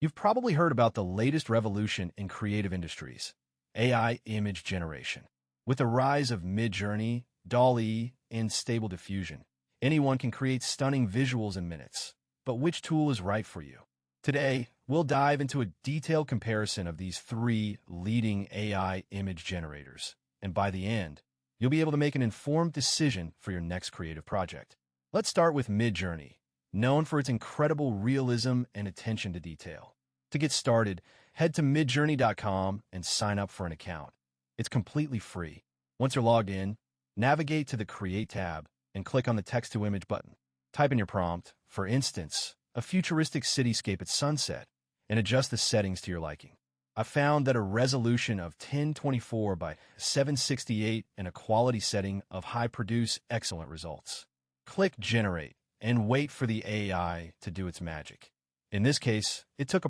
You've probably heard about the latest revolution in creative industries, AI image generation. With the rise of Midjourney, DALL-E, and Stable Diffusion, anyone can create stunning visuals in minutes. But which tool is right for you? Today, we'll dive into a detailed comparison of these three leading AI image generators. And by the end, you'll be able to make an informed decision for your next creative project. Let's start with Midjourney, known for its incredible realism and attention to detail. To get started, head to midjourney.com and sign up for an account. It's completely free. Once you're logged in, navigate to the Create tab and click on the Text-to-Image button. Type in your prompt, for instance, a futuristic cityscape at sunset, and adjust the settings to your liking. I found that a resolution of 1024 by 768 and a quality setting of high produce excellent results. Click Generate and wait for the AI to do its magic. In this case, it took